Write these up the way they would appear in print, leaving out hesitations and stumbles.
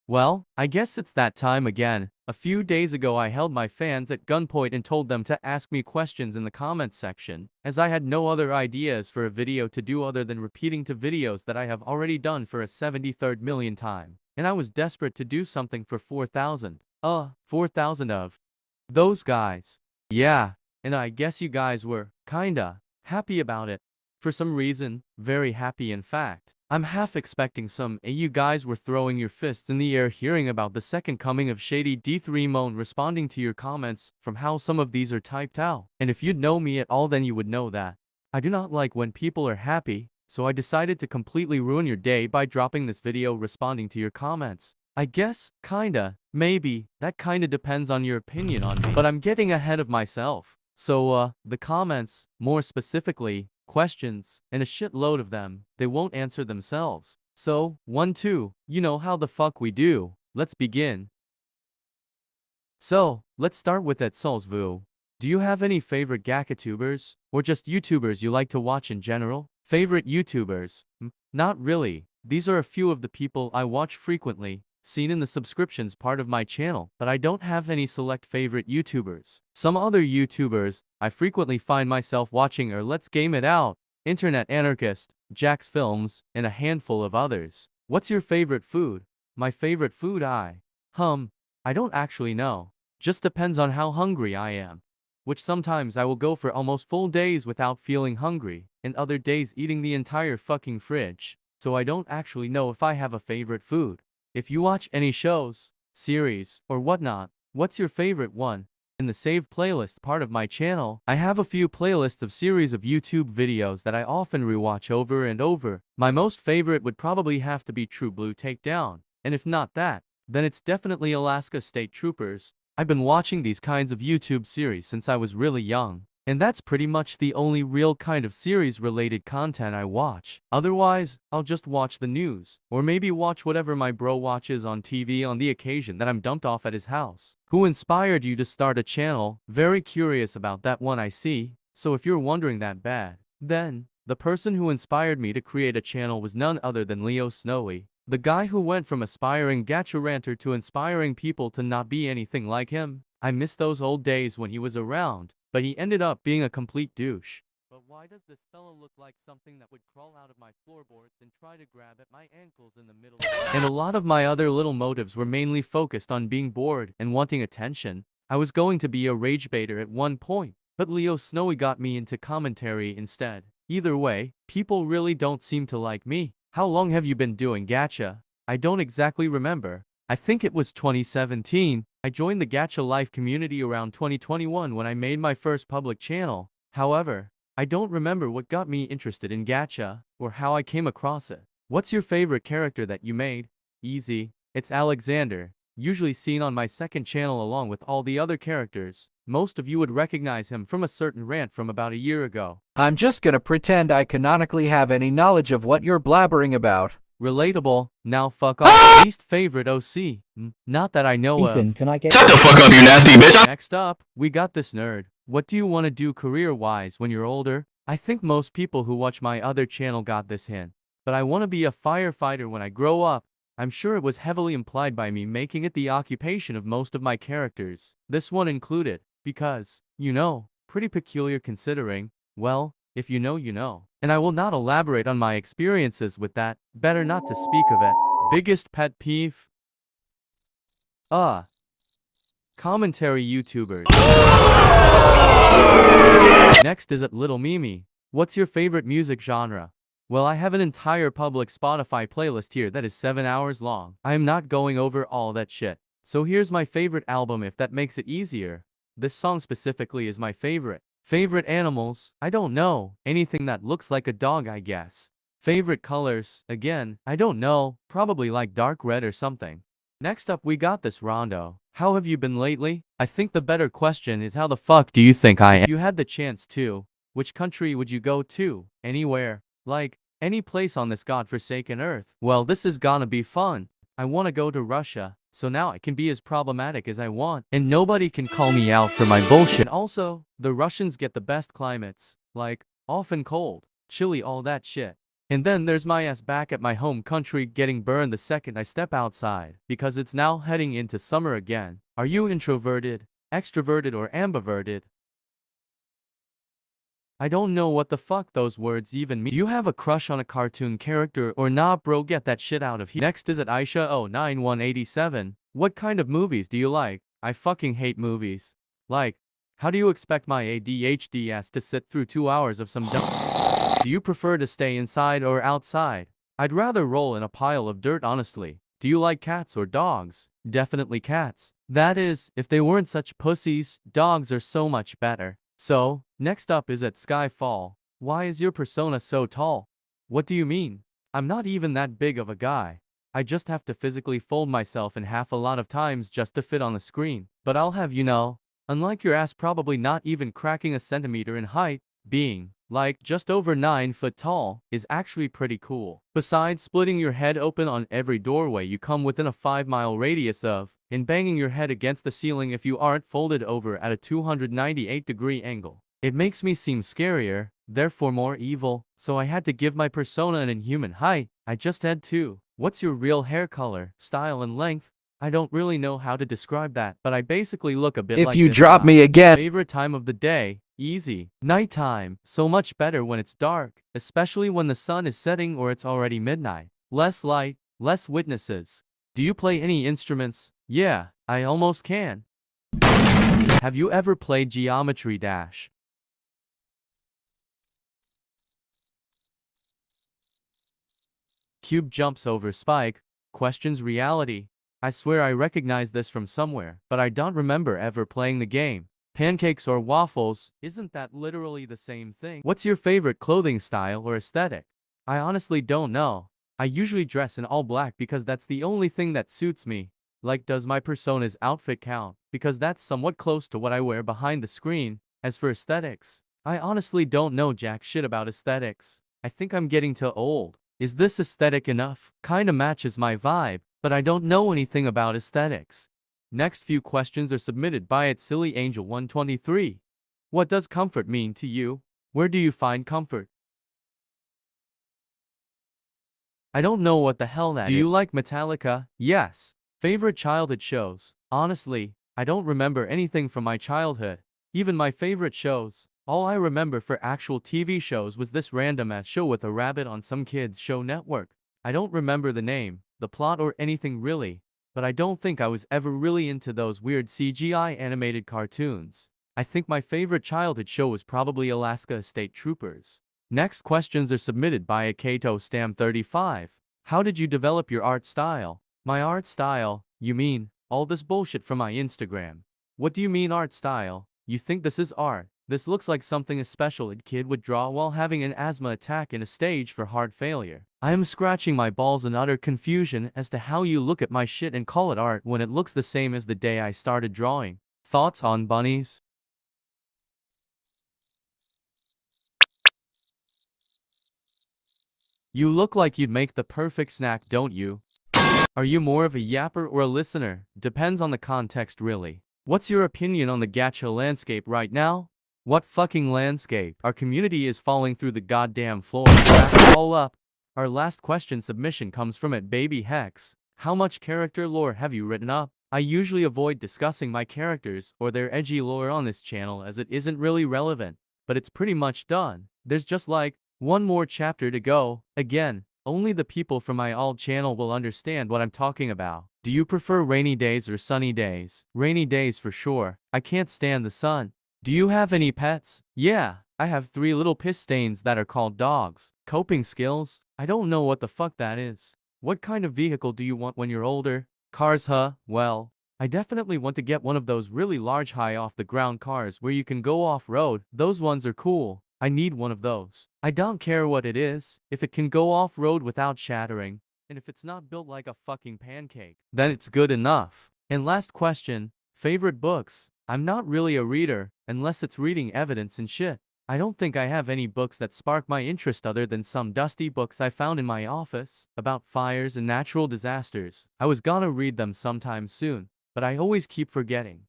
Well, I guess it's that time again. A few days ago I held my fans at gunpoint and told them to ask me questions in the comments section, as I had no other ideas for a video to do other than repeating to videos that I have already done for a 73rd million time. And I was desperate to do something for 4,000. 4,000 of those guys. Yeah, and I guess you guys were, kinda, happy about it. For some reason, very happy in fact. I'm half expecting some you guys were throwing your fists in the air hearing about the second coming of Shady D3 responding to your comments from how some of these are typed out. And if you'd know me at all then you would know that I do not like when people are happy, so I decided to completely ruin your day by dropping this video responding to your comments. I guess, kinda, maybe, that kinda depends on your opinion on me. But I'm getting ahead of myself. So, the comments, more specifically, questions, and a shitload of them, they won't answer themselves. So, 1, 2, you know how the fuck we do. Let's begin. So, let's start with 𝘶𝘯𝘯𝘯𝘯𝘯. Do you have any favorite GachaTubers? Or just YouTubers you like to watch in general? Favorite YouTubers? Not really. These are a few of the people I watch frequently, seen in the subscriptions part of my channel, but I don't have any select favorite YouTubers. Some other YouTubers I frequently find myself watching are Let's Game It Out, Internet Anarchist, Jack's Films, and a handful of others. What's your favorite food? My favorite food I don't actually know. Just depends on how hungry I am. Which sometimes I will go for almost full days without feeling hungry, and other days eating the entire fucking fridge. So I don't actually know if I have a favorite food. If you watch any shows, series, or whatnot, what's your favorite one? In the saved playlist part of my channel, I have a few playlists of series of YouTube videos that I often rewatch over and over. My most favorite would probably have to be True Blue Takedown, and if not that, then it's definitely Alaska State Troopers. I've been watching these kinds of YouTube series since I was really young, and that's pretty much the only real kind of series-related content I watch. Otherwise, I'll just watch the news, or maybe watch whatever my bro watches on TV on the occasion that I'm dumped off at his house. Who inspired you to start a channel? Very curious about that one I see, so if you're wondering that bad, then, the person who inspired me to create a channel was none other than 𝘶𝘯𝘯𝘯𝘯𝘯. The guy who went from aspiring gacha ranter to inspiring people to not be anything like him. I miss those old days when he was around, but he ended up being a complete douche. But why does this fellow look like something that would crawl out of my floorboards and try to grab at my ankles in the middle of And a lot of my other little motives were mainly focused on being bored and wanting attention. I was going to be a rage baiter at one point, but 𝘶𝘯𝘯𝘯𝘯𝘯𝘯 got me into commentary instead. Either way, people really don't seem to like me. How long have you been doing gacha? I don't exactly remember. I think it was 2017. I joined the Gacha Life community around 2021 when I made my first public channel. However, I don't remember what got me interested in gacha, or how I came across it. What's your favorite character that you made? Easy. It's Alexander, usually seen on my second channel along with all the other characters. Most of you would recognize him from a certain rant from about a year ago. I'm just gonna pretend I canonically have any knowledge of what you're blabbering about. Relatable. Now fuck off. Least favorite OC? Not that I know Ethan, of. can I get Shut the fuck up, you nasty bitch! Next up, we got this nerd. What do you want to do career-wise when you're older? I think most people who watch my other channel got this hint. But I want to be a firefighter when I grow up. I'm sure it was heavily implied by me making it the occupation of most of my characters. This one included. Because, you know, pretty peculiar considering, well, if you know, you know. And I will not elaborate on my experiences with that, better not to speak of it. Biggest pet peeve? Commentary YouTubers. Next is @LittleMimi. What's your favorite music genre? Well, I have an entire public Spotify playlist here that is 7 hours long. I am not going over all that shit. So here's my favorite album if that makes it easier. This song specifically is my favorite. Favorite animals? I don't know. Anything that looks like a dog, I guess. Favorite colors? Again, I don't know. Probably like dark red or something. Next up we got this Rondo. How have you been lately? I think the better question is how the fuck do you think I am? If you had the chance to, which country would you go to? Anywhere. Like, any place on this godforsaken earth. Well, this is gonna be fun. I wanna go to Russia. So now I can be as problematic as I want, and nobody can call me out for my bullshit. Also, the Russians get the best climates, like, often cold, chilly, all that shit. And then there's my ass back at my home country getting burned the second I step outside, because it's now heading into summer again. Are you introverted, extroverted, or ambiverted? I don't know what the fuck those words even mean. Do you have a crush on a cartoon character or nah bro, get that shit out of here. Next is at Aisha09187. What kind of movies do you like? I fucking hate movies. Like, how do you expect my ADHD ass to sit through 2 hours of some dumb? Do you prefer to stay inside or outside? I'd rather roll in a pile of dirt, honestly. Do you like cats or dogs? Definitely cats. That is, if they weren't such pussies. Dogs are so much better. So, next up is at Skyfall. Why is your persona so tall? What do you mean? I'm not even that big of a guy. I just have to physically fold myself in half a lot of times just to fit on the screen. But I'll have you know, unlike your ass probably not even cracking a centimeter in height, being, like, just over 9 foot tall, is actually pretty cool. Besides splitting your head open on every doorway you come within a 5-mile radius of, and banging your head against the ceiling if you aren't folded over at a 298-degree angle. It makes me seem scarier, therefore more evil, so I had to give my persona an inhuman height. I just had to. What's your real hair color, style, and length? I don't really know how to describe that, but I basically look a bit If like you this drop guy. me again. Favorite time of the day? Easy. Nighttime. So much better when it's dark, especially when the sun is setting or it's already midnight. Less light, less witnesses. Do you play any instruments? Yeah, I almost can. Have you ever played Geometry Dash? Cube jumps over spike, questions reality. I swear I recognize this from somewhere, but I don't remember ever playing the game. Pancakes or waffles, isn't that literally the same thing? What's your favorite clothing style or aesthetic? I honestly don't know. I usually dress in all black because that's the only thing that suits me. Like, does my persona's outfit count? Because that's somewhat close to what I wear behind the screen. As for aesthetics, I honestly don't know jack shit about aesthetics. I think I'm getting too old. Is this aesthetic enough? Kinda matches my vibe, but I don't know anything about aesthetics. Next few questions are submitted by @SillyAngel123. What does comfort mean to you? Where do you find comfort? I don't know what the hell that is. Do you like Metallica? Yes. Favorite childhood shows? Honestly, I don't remember anything from my childhood. Even my favorite shows. All I remember for actual TV shows was this random ass show with a rabbit on some kids show network. I don't remember the name, the plot, or anything really. But I don't think I was ever really into those weird CGI animated cartoons. I think my favorite childhood show was probably Alaska State Troopers. Next questions are submitted by Akato Stam 35. How did you develop your art style? My art style? You mean, all this bullshit from my Instagram. What do you mean art style? You think this is art? This looks like something a special ed kid would draw while having an asthma attack in a stage for heart failure. I am scratching my balls in utter confusion as to how you look at my shit and call it art when it looks the same as the day I started drawing. Thoughts on bunnies? You look like you'd make the perfect snack, don't you? Are you more of a yapper or a listener? Depends on the context, really. What's your opinion on the gacha landscape right now? What fucking landscape? Our community is falling through the goddamn floor. To wrap it all up, our last question submission comes from @BabyHex. How much character lore have you written up? I usually avoid discussing my characters or their edgy lore on this channel as it isn't really relevant, but it's pretty much done. There's just like one more chapter to go. Again, only the people from my old channel will understand what I'm talking about. Do you prefer rainy days or sunny days? Rainy days for sure. I can't stand the sun. Do you have any pets? Yeah, I have 3 little piss stains that are called dogs. Coping skills? I don't know what the fuck that is. What kind of vehicle do you want when you're older? Cars, huh? Well, I definitely want to get one of those really large high off the ground cars where you can go off-road. Those ones are cool. I need one of those. I don't care what it is, if it can go off-road without shattering, and if it's not built like a fucking pancake, then it's good enough. And last question, favorite books? I'm not really a reader, unless it's reading evidence and shit. I don't think I have any books that spark my interest other than some dusty books I found in my office, about fires and natural disasters. I was gonna read them sometime soon, but I always keep forgetting.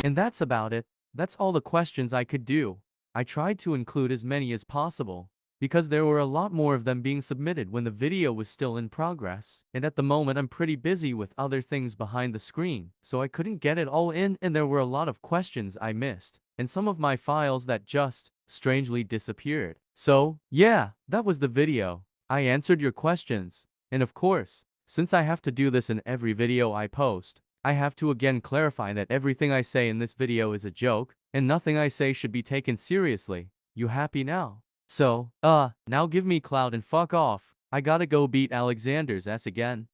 And that's about it. That's all the questions I could do. I tried to include as many as possible. because there were a lot more of them being submitted when the video was still in progress. And at the moment I'm pretty busy with other things behind the screen, so I couldn't get it all in, and there were a lot of questions I missed, and some of my files that just strangely disappeared. So, yeah, that was the video. I answered your questions. And of course, since I have to do this in every video I post, I have to again clarify that everything I say in this video is a joke, and nothing I say should be taken seriously. You happy now? So, now give me clout and fuck off. I gotta go beat Alexander's ass again.